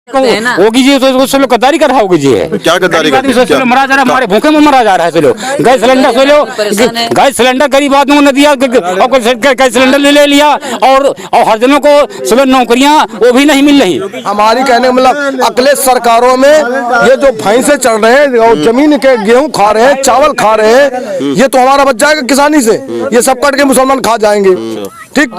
होगी जी तो लोग गद्दारी कर रहा होगी जी क्या गद्दारी कर रही है? मरा जा रहा है, हमारे भूखे में मरा जा रहा है चलो। गैस सिलेंडर से लो, गैस सिलेंडर गरीब आदमियों ने दिया, गैस सिलेंडर ले लिया और हर जनों को सुबह नौकरियां वो भी नहीं मिल रही। हमारी कहने मतलब अगले सरकारों में ये जो भैंसे चढ़ रहे हैं और जमीन के गेहूं खा रहे हैं, चावल खा रहे हैं, ये तो हमारा बच जाएगा किसानी से, ये सब कट के मुसलमान खा जाएंगे। ठीक,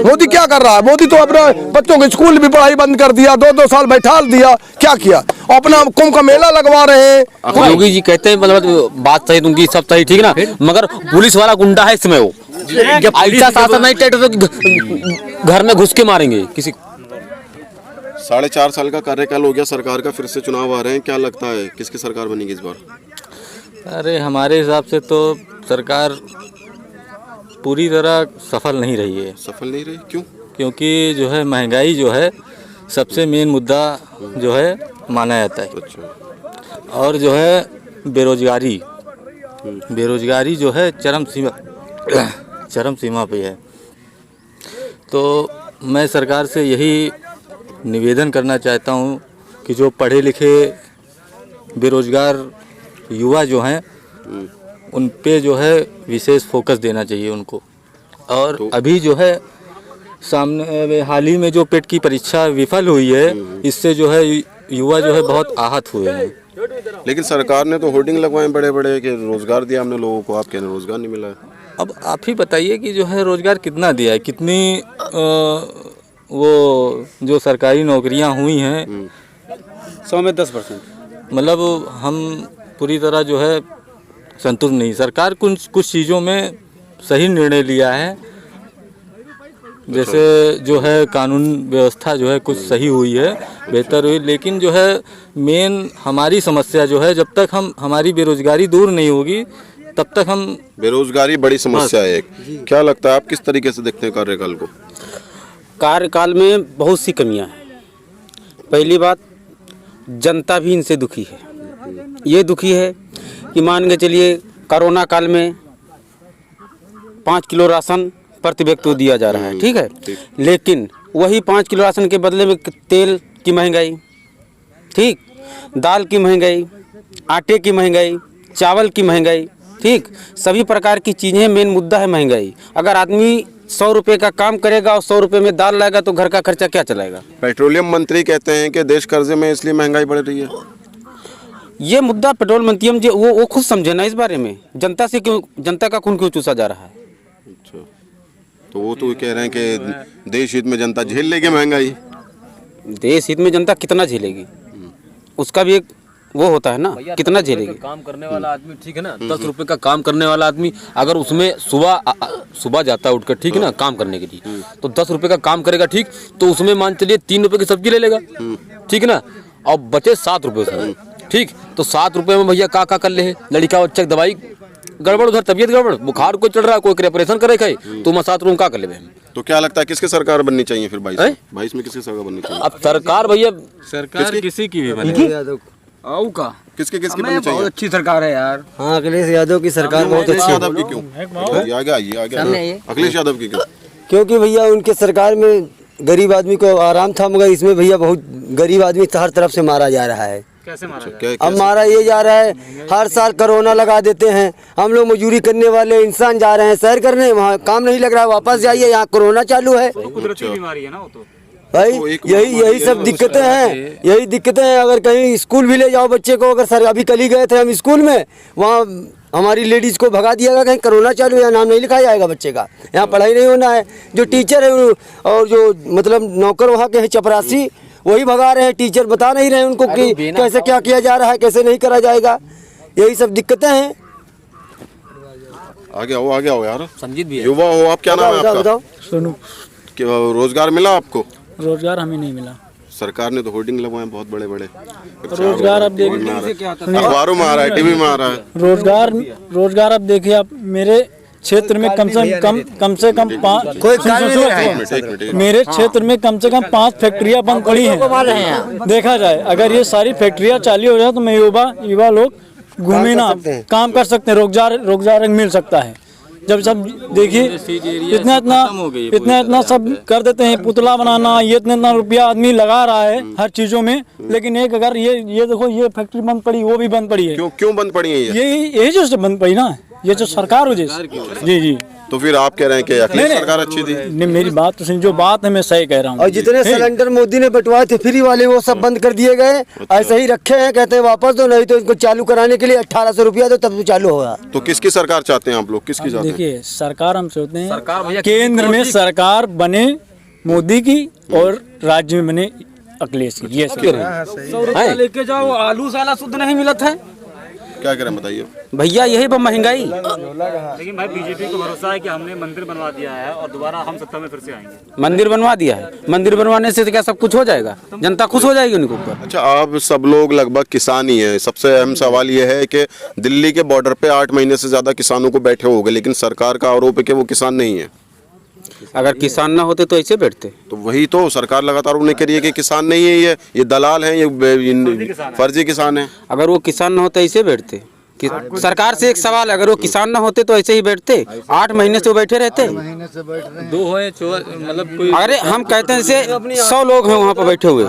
मोदी क्या कर रहा है? मोदी तो अपने बच्चों के स्कूल भी पढ़ाई बंद कर दिया, 2-2 साल बैठा दिया, क्या किया? अपना कुंभ का मेला लगवा रहे हैं। योगी जी कहते हैं मतलब बात सही, उनकी सब सही, ठीक ना, मगर पुलिस वाला गुंडा है इसमें, वो ऐसा शासन नहीं तो घर में घुस के मारेंगे किसी। 4.5 साल का कार्यकाल हो गया सरकार का, फिर से चुनाव आ रहे हैं, क्या लगता है किसकी सरकार बनेगी इस बार? अरे हमारे हिसाब से तो सरकार पूरी तरह सफल नहीं रही है। सफल नहीं रही, क्यों? क्योंकि जो है महंगाई जो है सबसे मेन मुद्दा जो है माना जाता है। अच्छा। और जो है बेरोजगारी जो है चरम सीमा पे है। तो मैं सरकार से यही निवेदन करना चाहता हूँ कि जो पढ़े लिखे बेरोजगार युवा जो हैं उन पे जो है विशेष फोकस देना चाहिए उनको। और तो अभी जो है सामने हाल ही में जो पेट की परीक्षा विफल हुई है, इससे जो है युवा जो है बहुत आहत हुए हैं। लेकिन सरकार ने तो होर्डिंग लगवाए बड़े बड़े कि रोजगार दिया हमने लोगों को, आप कह रहे हैं रोजगार नहीं मिला है। अब आप ही बताइए कि जो है रोजगार कितना दिया है, कितनी वो जो सरकारी नौकरियां हुई हैं 100 में 10%। मतलब हम पूरी तरह जो है संतुष्ट नहीं। सरकार कुछ चीज़ों में सही निर्णय लिया है, जैसे जो है कानून व्यवस्था जो है कुछ सही हुई है, बेहतर हुई, लेकिन जो है मेन हमारी समस्या जो है जब तक हमारी बेरोजगारी दूर नहीं होगी तब तक हम। बेरोजगारी बड़ी समस्या है एक। क्या लगता है आप किस तरीके से देखते हैं कार्यकाल को? कार्यकाल में बहुत सी कमियां हैं। पहली बात, जनता भी इनसे दुखी है। ये दुखी है कि मान के चलिए कोरोना काल में 5 किलो राशन प्रति व्यक्ति को दिया जा रहा है, ठीक है, लेकिन वही 5 किलो राशन के बदले में तेल की महंगाई, ठीक, दाल की महंगाई, आटे की महंगाई, चावल की महंगाई, ठीक, सभी प्रकार की चीज़ें। मेन मुद्दा है महंगाई। अगर आदमी 100 रुपये का काम करेगा और 100 रुपये में दाल लाएगा तो घर का खर्चा क्या चलाएगा? पेट्रोलियम मंत्री कहते हैं कि देश कर्जे में इसलिए महंगाई बढ़ रही है। ये मुद्दा पेट्रोल मंत्री जो वो खुद समझे ना इस बारे में। जनता का खून क्यों चूसा जा रहा है? अच्छा, तो वो तो कह रहे हैं कि देश हित में जनता झेल लेगी महंगाई। देश हित में जनता कितना झेलेगी, उसका भी एक वो होता है ना, कितना झेलेगी। काम करने वाला आदमी, ठीक है ना, 10 रुपए का काम करने वाला आदमी अगर उसमें सुबह जाता है उठकर, ठीक है ना, काम करने के लिए, तो 10 रुपए का काम करेगा, ठीक, तो उसमें मान चलिए 3 रुपए की सब्जी ले लेगा, ठीक है ना, और बचे 7 रुपए उसमें, ठीक, तो 7 रुपए में भैया का कर ले, लड़का बच्चा की दवाई गड़बड़, उधर तबीयत गड़बड़, बुखार कोई चढ़ रहा है, कोई ऑपरेशन करे खाई, तो मैं 7 रुपए का कर ले। तो क्या लगता है किसकी सरकार बननी चाहिए फिर 22 में किसकी सरकार बननी चाहिए? अब सरकार भैया, सरकार किसी की भी बने। किसकी बननी चाहिए? अच्छी सरकार है यार। हाँ, अखिलेश यादव की सरकार बहुत अच्छी है। यादव की क्यों? आगे आइए। अखिलेश यादव की क्यों? क्योंकि भैया उनके सरकार में गरीब आदमी को आराम था, मगर इसमें भैया बहुत गरीब आदमी हर तरफ से मारा जा रहा है। कैसे मारा? अब मारा ये जा रहा है, हर साल कोरोना लगा देते हैं। हम लोग मजदूरी करने वाले इंसान जा रहे हैं सैर करने, वहाँ काम नहीं लग रहा है, वापस जाइए, यहाँ कोरोना चालू है। कुदरती बीमारी है ना वो तो भाई, यही सब दिक्कतें हैं, यही दिक्कतें हैं। अगर कहीं स्कूल भी ले जाओ बच्चे को, अगर सर अभी कल ही गए थे हम स्कूल में, वहाँ हमारी लेडीज को भगा दिया गया, कहीं कोरोना चालू है, नाम नहीं लिखाया जाएगा बच्चे का, यहाँ पढ़ाई नहीं होना है। जो टीचर है और जो मतलब नौकर वहाँ के हैं चपरासी, वही भगा रहे हैं, टीचर बता नहीं रहे हैं उनको कि कैसे क्या किया जा रहा है, कैसे नहीं करा जाएगा। यही सब दिक्कतें हैं। आगे आओ यार, संजीत भी है। युवा हो आप, क्या नाम है आपका? बताओ। सुनो, रोजगार मिला आपको? रोजगार हमें नहीं मिला। सरकार ने तो होर्डिंग लगवाए बहुत बड़े बड़े। रोजगार अब देखिए, अखबारों में आ रहा है, टीवी में आ रहा है। रोजगार अब देखिए आप, मेरे क्षेत्र में कम से कम 5 मेरे क्षेत्र में कम से कम 5 फैक्ट्रियां बंद पड़ी हैं। देखा जाए, अगर ये सारी फैक्ट्रियां चालू हो जाए तो मैं युवा लोग घूमे ना काम कर सकते हैं, रोजगार मिल सकता है। जब सब देखिए इतना इतना सब कर देते हैं, पुतला बनाना, ये इतना रुपया आदमी लगा रहा है हर चीजों में, लेकिन एक अगर ये देखो ये फैक्ट्री बंद पड़ी, वो भी बंद पड़ी है। क्यों बंद पड़ी है ये? यही जो बंद पड़ी ना, ये जो सरकार वजह जी जी। तो फिर आप कह रहे हैं कि अखिलेश सरकार अच्छी थी? नहीं, मेरी बात तो सुन, जो बात है मैं सही कह रहा हूँ। और जितने सिलेंडर मोदी ने बंटवाए थे फ्री वाले, वो सब बंद कर दिए गए, ऐसे ही रखे हैं। कहते हैं वापस दो, नहीं तो इनको चालू कराने के लिए 1800 रुपया दो, तब तो चालू होगा। तो किसकी सरकार चाहते हैं आप लोग, किसकी चाहते हैं? देखिए सरकार हम सोचते हैं केंद्र में सरकार बने मोदी की और राज्य में बने अखिलेश की। ये सब लेके जाओ, आलू साला शुद्ध नहीं मिलता है। क्या करें बताइए भैया, यही महंगाई। लेकिन भाई बीजेपी को भरोसा है कि हमने मंदिर बनवा दिया है और दोबारा हम सत्ता में फिर से आएंगे। मंदिर बनवा दिया है, मंदिर बनवाने से तो क्या सब कुछ हो जाएगा? जनता खुश हो जाएगी उनके ऊपर। अच्छा, आप सब लोग लगभग किसान ही हैं। सबसे अहम सवाल ये है कि दिल्ली के बॉर्डर पे 8 महीने से ज्यादा किसानों को बैठे हो गए, लेकिन सरकार का आरोप है कि वो किसान नहीं है। अगर किसान ना होते तो ऐसे बैठते। तो वही तो सरकार लगातार उन्हें कह रही है कि किसान नहीं है, ये दलाल हैं, ये फर्जी किसान हैं। अगर वो किसान ना होते ऐसे बैठते। सरकार से एक सवाल, अगर वो किसान ना होते तो ऐसे ही बैठते? 8 महीने से वो बैठे रहते। मतलब कोई, अरे हम कहते हैं जैसे 100 लोग हैं वहाँ पर बैठे हुए,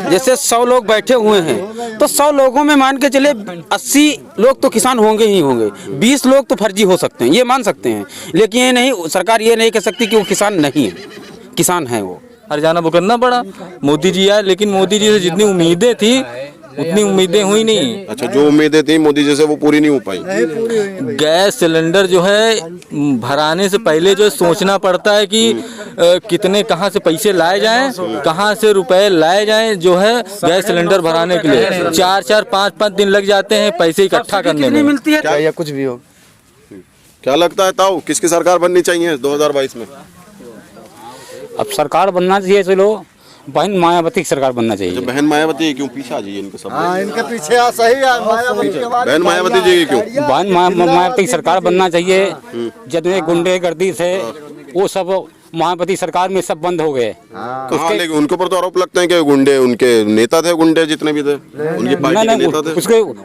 जैसे 100 लोग बैठे हुए हैं तो 100 लोगों में मान के चले 80 लोग तो किसान होंगे ही होंगे, 20 लोग तो फर्जी हो सकते हैं, ये मान सकते हैं। लेकिन ये नहीं, सरकार ये नहीं कह सकती कि वो किसान नहीं है, किसान है वो। हरजाना भुगतना पड़ा। मोदी जी आए, लेकिन मोदी जी से जितनी उम्मीदें थी उतनी उम्मीदें हुई नहीं। अच्छा, जो उम्मीदें थी मोदी जी से वो पूरी नहीं हो पाई। गैस सिलेंडर जो है भराने से पहले जो सोचना पड़ता है कि कितने कहाँ से पैसे लाए जाएं, कहाँ से रुपए लाए जाएं, जो है गैस सिलेंडर भराने के लिए 4-4, 5-5 दिन लग जाते हैं पैसे इकट्ठा करने में। मिलती है क्या या कुछ भी हो। क्या लगता है ताऊ, किसकी सरकार बननी चाहिए 2022 में? अब सरकार बनना चाहिए, चलो बहन मायावती की सरकार बनना चाहिए। बहन मायावती क्यों पीछे आ जाइए इनके सब? इनके पीछे सही है मायावती के बाद। बहन मायावती जी की क्यों? बहन मायावती की सरकार बनना चाहिए। जितने गुंडेगर्दी थे वो सब मायावती सरकार में सब बंद हो गए। कहाँ, लेकिन उनके ऊपर तो आरोप लगते हैं कि गुंडे उनके नेता थे, गुंडे जितने भी थे उनकी पार्टी के नेता थे।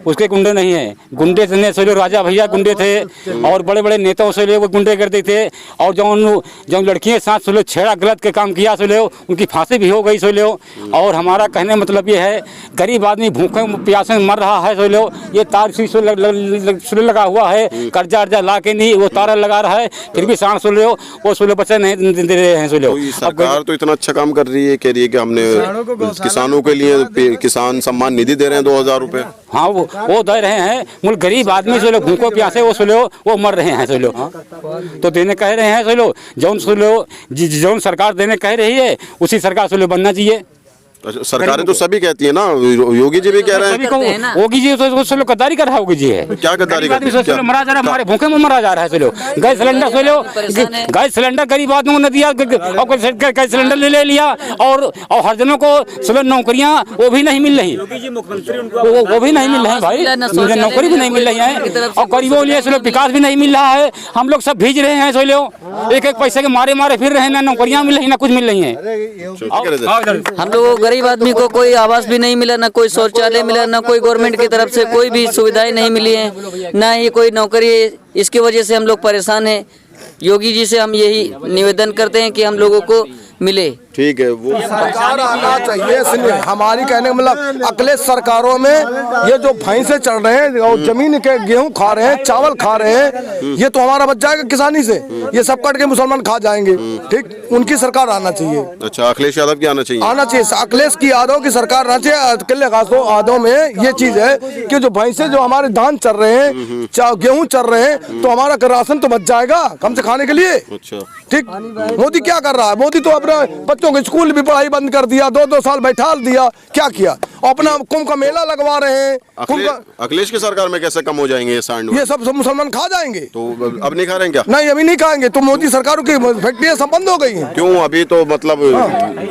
उसके गुंडे नहीं है, गुंडे से राजा भैया गुंडे थे और बड़े बड़े नेताओं से वो गुंडे करते थे। और जो लड़कियों के साथ सुलो छेड़ा गलत के काम किया सो लो, उनकी फांसी भी हो गई सो लो। और हमारा कहने मतलब ये है, गरीब आदमी भूखे प्यासे मर रहा है सो लो, ये तार सुले लगा हुआ है, कर्जा अर्जा ला के नहीं वो तार लगा रहा है, फिर भी सांड सुन लो वो सुले बच्चे नहीं दे रहे हैं। तो सरकार तो इतना अच्छा काम कर रही है, कह रही है कि हमने किसानों के लिए किसान सम्मान निधि दे रहे हैं 2000 रुपए। हाँ वो दे रहे हैं, मुल्क गरीब आदमी से लोग भूखों प्यासे वो मर रहे हैं सो तो देने कह रहे हैं जौन सरकार देने कह रही है उसी सरकार से बनना चाहिए। अच्छा, सरकारें तो सभी कहती है ना, योगी जी भी कह रहे हैं। योगी जी तो गद्दारी कर रहा है। योगी जी है क्या गद्दारी कर रहा है? मरा जा रहा है, हमारे भूखे में मरा जा रहा है। गैस सिलेंडर गैस सिलेंडर गरीब आदमियों ने दिया, गैस सिलेंडर ले लिया और हर जनों को नौकरियां वो भी नहीं मिल रही, वो भी नहीं मिल रही भाई, नौकरी भी नहीं मिल रही है और गरीबों के लिए विकास भी नहीं मिल रहा है। हम लोग सब भीज रहे हैं एक एक पैसे के मारे फिर रहे हैं, ना नौकरियां मिल रही ना कुछ मिल रही है। हम लोग गरीब आदमी को कोई आवास भी नहीं मिला, ना कोई शौचालय मिला, ना कोई गवर्नमेंट की तरफ से कोई भी सुविधाएं नहीं मिली हैं, ना ही कोई नौकरी। इसकी वजह से हम लोग परेशान हैं। योगी जी से हम यही निवेदन करते हैं कि हम लोगों को मिले। ठीक है, वो सरकार आना चाहिए। सुनिए, हमारी कहने का मतलब अगले सरकारों में ये जो भैंसे चढ़ रहे हैं और जमीन के गेहूं खा रहे हैं, चावल खा रहे हैं, ये तो हमारा बच जाएगा किसानी से। ये सब कट के मुसलमान खा जाएंगे। ठीक, उनकी सरकार आना चाहिए। अच्छा, अखिलेश यादव की आना चाहिए। अखिलेश की यादव की सरकार आना चाहिए। अखिलेश यादव में ये चीज है कि जो भैंसे जो हमारे धान चल रहे हैं, गेहूं चल रहे हैं, तो हमारा राशन तो बच जाएगा कम से खाने के लिए। अच्छा, ठीक। मोदी क्या कर रहा है? मोदी तो अपना बच्चों के स्कूल भी पढ़ाई बंद कर दिया, 2-2 साल बैठा दिया। क्या किया? अपना कुंभ का मेला लगवा रहे हैं। अखिलेश की सरकार में कैसे कम हो जाएंगे ये सांड? ये सब मुसलमान खा जाएंगे। तो अब नहीं खा रहे हैं क्या? नहीं, अभी नहीं खाएंगे। तो मोदी सरकार की फैक्ट्रियां सब बंद हो गई हैं। क्यों? अभी तो मतलब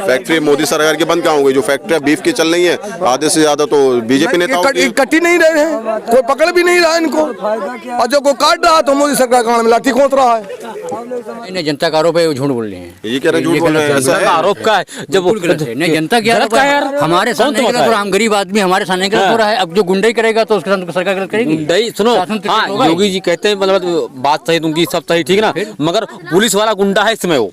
फैक्ट्री मोदी सरकार की बंद कहाँ हो गई? जो फैक्ट्रियां बीफ की चल रही है, आधे से ज्यादा तो बीजेपी नेताओं की। कटी नहीं रहे हैं, कोई पकड़ भी नहीं रहा इनको, और जो को काट रहा तो मोदी सरकार का लाठी खोस रहा है। नहीं, जनता का आरोप है, वो झूठ बोल रहे हैं। ये कह रहे झूठ बोल रहे हैं, ऐसा है? आरोप का है जब वो नहीं, जनता क्या गलत का है यार, हमारे साथ नहीं गलत हो रहा, हम गरीब आदमी हमारे साथ नहीं गलत हो रहा है। अब जो गुंडाई करेगा तो उसके साथ तो सरकार गलत करेगी। गुंडाई सुनो, हाँ योगी जी कहते हैं मतलब बात सही तुमकी, सब सही, ठीक ना, मगर पुलिस वाला गुंडा है इसमें, वो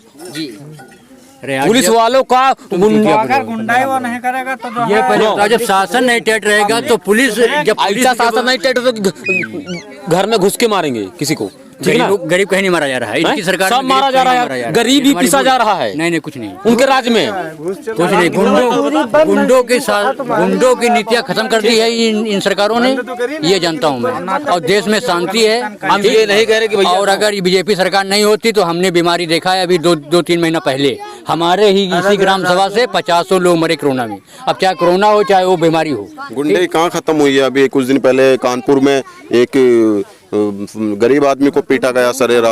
पुलिस वालों का अगर गुंडाई वो नहीं करेगा तो ये पहले जब शासन नहीं टाइट रहेगा तो पुलिस, जब ऐसा शासन नहीं टाइट हो तो घर में घुस के मारेंगे किसी को, ठीक है ना? गरीब कहीं नहीं मारा जा रहा है, इनकी सरकार सब मारा जा रहा है यार, गरीब ही पिसा जा रहा है। नहीं नहीं, कुछ नहीं, उनके राज में कुछ नहीं। गुंडों के साथ गुंडों की नीतियाँ खत्म कर दी है इन सरकारों ने, ये जानता हूँ मैं। और देश में शांति है, हम ये नहीं कह रहे कि भैया, और अगर बीजेपी सरकार नहीं होती तो हमने बीमारी देखा है अभी 2-3 महीना पहले हमारे ही इसी ग्राम सभा से 50 लोग मरे कोरोना में। अब चाहे कोरोना हो चाहे वो बीमारी हो, गुंडे कहाँ खत्म हुई है? अभी कुछ दिन पहले कानपुर में एक गरीब आदमी को पीटा गया सरेरा,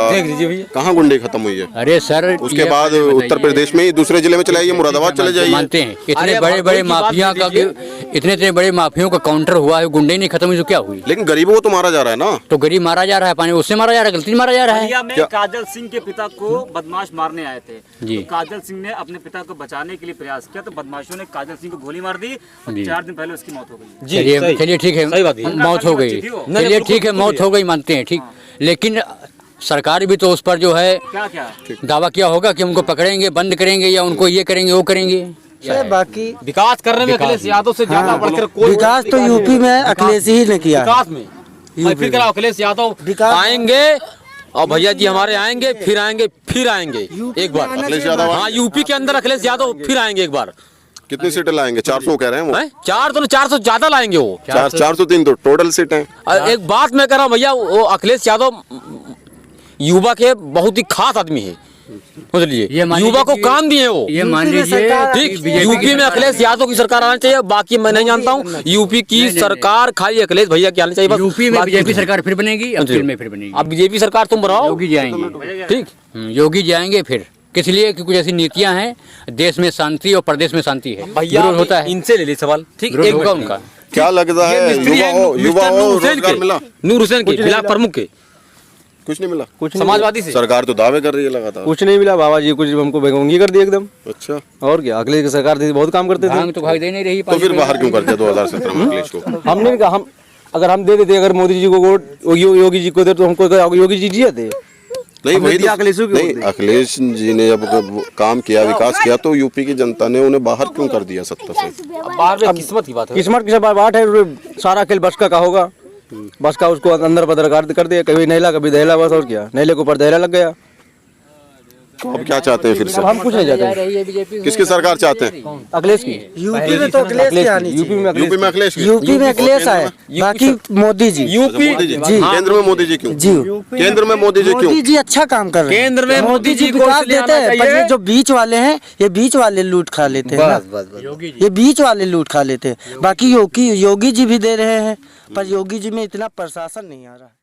कहाँ गुंडे खत्म हुई है? अरे सर, उसके बाद उत्तर प्रदेश में ही दूसरे जिले में चले जाइए, मुरादाबाद चले जाइए। मानते हैं इतने बड़े बड़े माफिया का, इतने बड़े माफियों का काउंटर हुआ है, गुंडे नहीं खत्म हुई तो क्या हुई? लेकिन गरीबों को तो मारा जा रहा है ना, तो गरीब मारा जा रहा है, पानी उससे मारा जा रहा है, गलती मारा जा रहा है। काजल सिंह के पिता को बदमाश मारने आए थे जी। तो काजल सिंह ने अपने पिता को बचाने के लिए प्रयास किया तो बदमाशों ने काजल सिंह को गोली मार दी और 4 दिन पहले उसकी मौत हो गई। चलिए ठीक है, मौत हो गई, चलिए ठीक है, मौत हो गई, मानते हैं, ठीक। लेकिन सरकार भी तो उस पर जो है क्या दावा किया होगा कि उनको पकड़ेंगे, बंद करेंगे या उनको ये करेंगे वो करेंगे। बाकी विकास करने में अखिलेश यादव से ज्यादा बढ़कर कोई विकास तो यूपी में अखिलेश ही ने किया। विकास में फिर कराओ, अखिलेश यादव आएंगे और भैया जी हमारे आएंगे, फिर एक बार अखिलेश यादव। हाँ, यूपी के अंदर अखिलेश यादव फिर आएंगे एक बार। कितनी सीटें लाएंगे? 400 कह रहे हैं वो। 400 ज्यादा लाएंगे वो, 403 तो टोटल सीट है। एक बात मैं कह रहा हूँ भैया, वो अखिलेश यादव युवा के बहुत ही खास आदमी है, समझलिए, युवा को काम दिए वो। ये मान लीजिए ठीक, यूपी में अखिलेश यादव की सरकार आना चाहिए, बाकी मैं नहीं जानता हूँ। यूपी की सरकार खाली अखिलेश भैया की आनी चाहिए बस। यूपी में बीजेपी सरकार फिर बनेगी, अप्रैल में फिर बनेगी। अब बीजेपी सरकार तुम बनाओ, योगी जाएंगे, ठीक, योगी जाएंगे फिर, किस लिए कि कुछ ऐसी नीतियां हैं, देश में शांति और प्रदेश में शांति है। भैया होता है, इनसे ले ली सवाल, ठीक, एक होगा उनका। क्या लगता है युवा रोजगार मिला? नूर हुसैन के खिलाफ प्रमुख के कुछ नहीं मिला, कुछ समाजवादी से सरकार तो दावे कर रही है लगातार। कुछ नहीं मिला बाबा जी, कुछ हमको बेगोंगी कर दी एकदम। अच्छा, और क्या, अखिलेश की सरकार थी, बहुत काम करते थे। भांग तो भाग दे नहीं रही, तो फिर बाहर क्यों कर दिया 2017 में अखिलेश को? हमने कहा हम अगर हम दे देते, अगर मोदी जी को वोट योगी जी को दे तो हमको योगी जी जिए थे। नहीं वही तो, नहीं अखिलेश जी ने जब काम किया, विकास किया, तो यूपी की जनता ने उन्हें बाहर क्यों कर दिया सत्ता से? बाहर में किस्मत की बात है, किस्मत की बात है, सारा खेल बस का होगा, बस का उसको अंदर बदर कर दिया, कभी नैला कभी दहला, बस और क्या, नैले के ऊपर दहला लग गया। तो अब क्या चाहते हैं फिर से? हम कुछ नहीं चाहते। किसकी सरकार चाहते हैं? अखिलेश की। यूपी में तो अखिलेश की आनी चाहिए। यूपी में अखिलेश की। यूपी में अखिलेश आए, बाकी मोदी जी। यूपी जी, केंद्र में मोदी जी क्यों? जी, केंद्र में मोदी जी क्यों? मोदी जी अच्छा काम कर रहे हैं, केंद्र में मोदी जी विकास देते हैं, पर ये जो बीच वाले हैं, ये बीच वाले लूट खा लेते हैं ना, ये बीच वाले लूट खा लेते हैं। बाकी योगी जी भी दे रहे हैं, पर योगी जी में इतना प्रशासन नहीं आ रहा।